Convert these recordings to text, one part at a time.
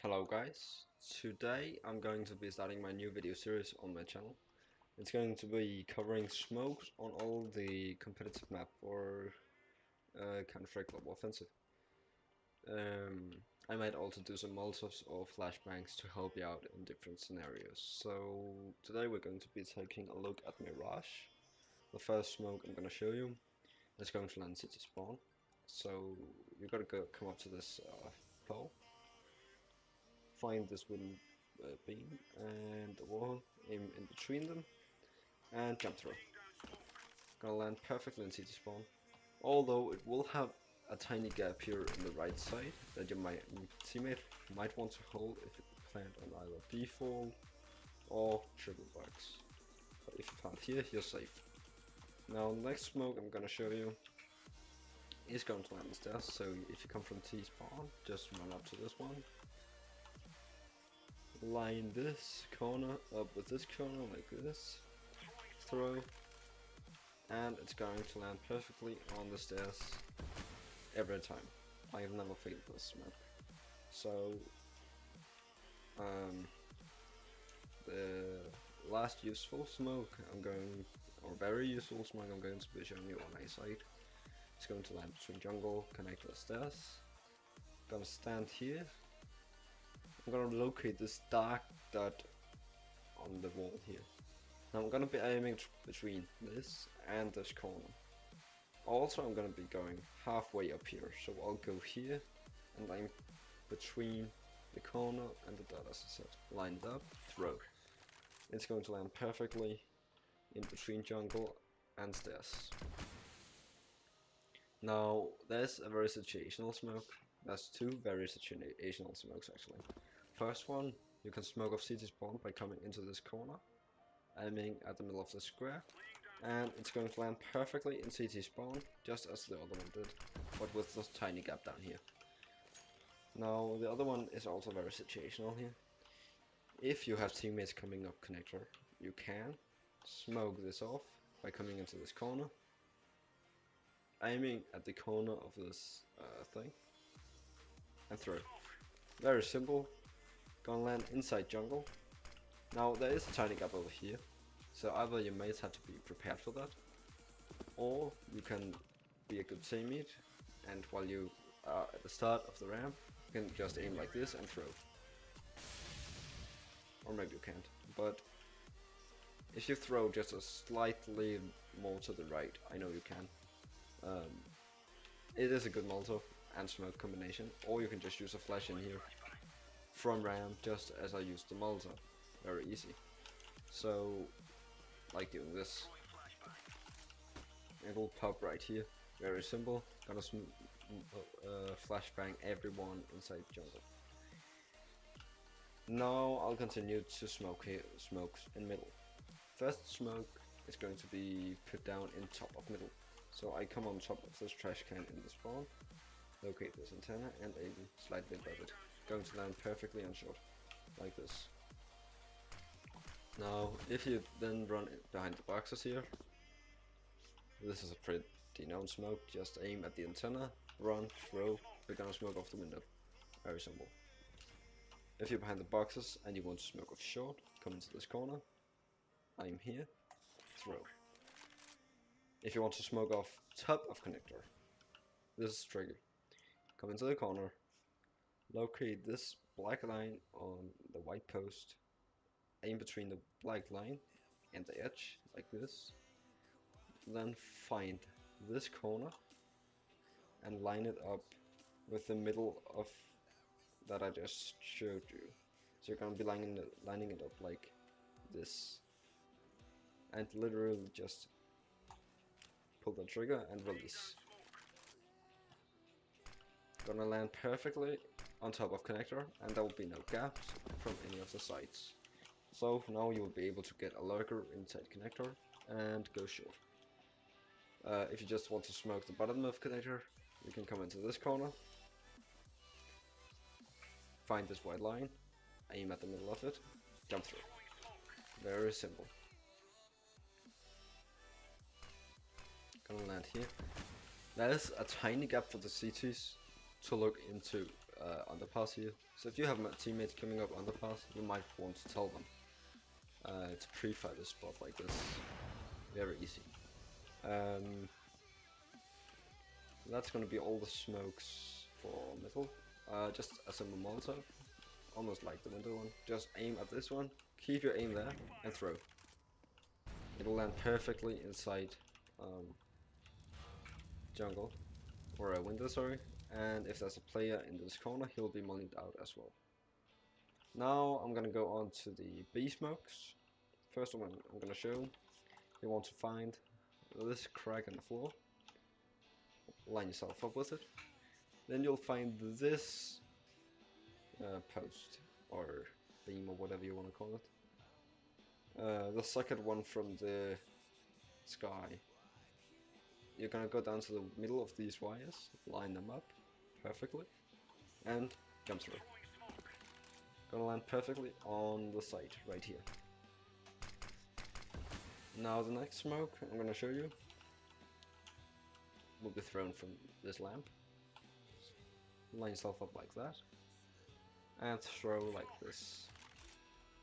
Hello guys, today I'm going to be starting my new video series on my channel. It's going to be covering smokes on all the competitive map for Counter-Strike Global Offensive. I might also do some Molotovs or flashbangs to help you out in different scenarios. So today we're going to be taking a look at Mirage. The first smoke I'm going to show you is going to land city spawn. So you gotta come up to this pole, find this wooden beam and the wall, aim in between them, and jump through. Gonna land perfectly in city spawn, although it will have a tiny gap here in the right side that your teammate might want to hold if it plant on either default or triple bugs. But if you plant here, you're safe. Now the next smoke I'm gonna show you is going to land the stairs, so if you come from T spawn, just run up to this one, line this corner up with this corner like this, throw, and it's going to land perfectly on the stairs every time. I have never failed this map. So the last useful smoke or very useful smoke I'm going to be showing you on A side. It's going to land between jungle, connect to the stairs. Gonna stand here. I'm gonna locate this dark dot on the wall here. Now I'm gonna be aiming between this and this corner. Also I'm gonna be going halfway up here, so I'll go here and aim between the corner and the dot, as I said. Line it up, throw. It's going to land perfectly in between jungle and stairs. Now there's a very situational smoke. There's two very situational smokes actually. First one, you can smoke off city spawn by coming into this corner, aiming at the middle of the square, and it's going to land perfectly in CT spawn, just as the other one did, but with this tiny gap down here. Now the other one is also very situational here. If you have teammates coming up connector, you can smoke this off by coming into this corner, aiming at the corner of this thing, and throw. Very simple. Gonna land inside jungle. Now there is a tiny gap over here, so either your mates have to be prepared for that, or you can be a good teammate, and while you are at the start of the ramp, you can just aim like this and throw. Or maybe you can't, but if you throw just a slightly more to the right, I know you can. It is a good Molotov and smoke combination, or you can just use a flash in here from ramp, just as I used the Molotov. Very easy. So, like doing this. It will pop right here. Very simple. Gonna flashbang everyone inside jungle. Now I'll continue to smoke here, smokes in middle. First smoke is going to be put down in top of middle. So I come on top of this trash can in the spawn, locate this antenna and aim slightly above it. Going to land perfectly on shot, like this. Now if you then run behind the boxes here, this is a pretty known smoke, just aim at the antenna, run, throw, we're gonna smoke off the window. Very simple. If you're behind the boxes and you want to smoke off short, come into this corner, aim here, throw. If you want to smoke off top of connector, this is tricky. Come into the corner, locate this black line on the white post, aim between the black line and the edge, like this. Then find this corner and line it up with the middle of that I just showed you. So you're gonna be lining it up like this, and literally just pull the trigger and release. Gonna land perfectly on top of connector, and there will be no gaps from any of the sides. So now you will be able to get a lurker inside connector and go short. If you just want to smoke the bottom of connector, you can come into this corner, find this white line, aim at the middle of it, jump through. Very simple. Gonna land here. There is a tiny gap for the CTs to look into underpass here. So if you have teammates coming up underpass, you might want to tell them to pre-fire this spot like this. Very easy. That's gonna be all the smokes for middle. Just a simple Molotov, almost like the window one. Just aim at this one, keep your aim there, and throw. It'll land perfectly inside jungle, or a window, sorry. And if there's a player in this corner, he'll be mollied out as well. Now I'm gonna go on to the B smokes. First one I'm gonna show. You want to find this crack in the floor. Line yourself up with it. Then you'll find this post or beam or whatever you want to call it. The second one from the sky. You're gonna go down to the middle of these wires, line them up perfectly, and jump through. Gonna land perfectly on the site right here. Now the next smoke I'm gonna show you will be thrown from this lamp. Line yourself up like that, and throw like this.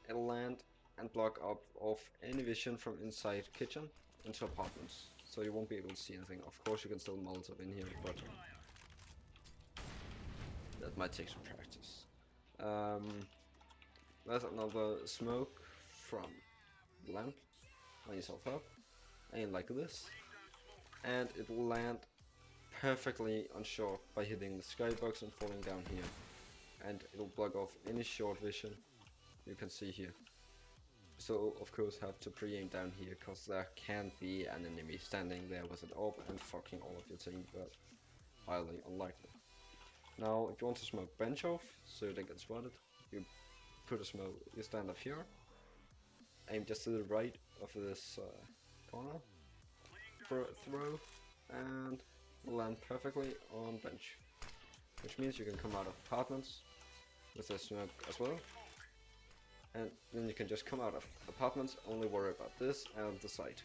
It'll land and block up off any vision from inside kitchen into apartments, so you won't be able to see anything. Of course you can still Molotov in here, but that might take some practice. There's another smoke from the lamp. Line yourself up, aim like this, and it will land perfectly on short by hitting the skybox and falling down here, and it'll block off any short vision you can see here. So of course have to pre-aim down here, cause there can be an enemy standing there with an orb and fucking all of your team, but highly unlikely. Now if you want to smoke bench off so they get spotted, you put a smoke, you stand up here, aim just to the right of this corner, throw, and land perfectly on bench, which means you can come out of apartments with a smoke as well, and then you can just come out of apartments, only worry about this and the site,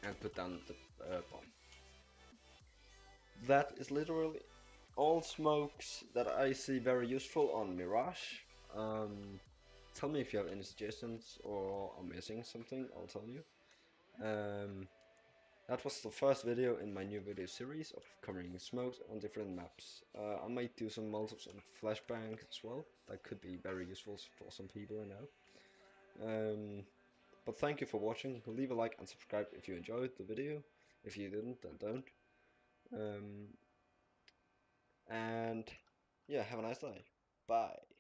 and put down the bomb. That is literally all smokes that I see very useful on Mirage. Tell me if you have any suggestions or I'm missing something, I'll tell you. That was the first video in my new video series of covering smokes on different maps. I might do some Molotovs and flashbangs as well. That could be very useful for some people I know. But thank you for watching. Leave a like and subscribe if you enjoyed the video. If you didn't, then don't. And yeah, have a nice day. Bye.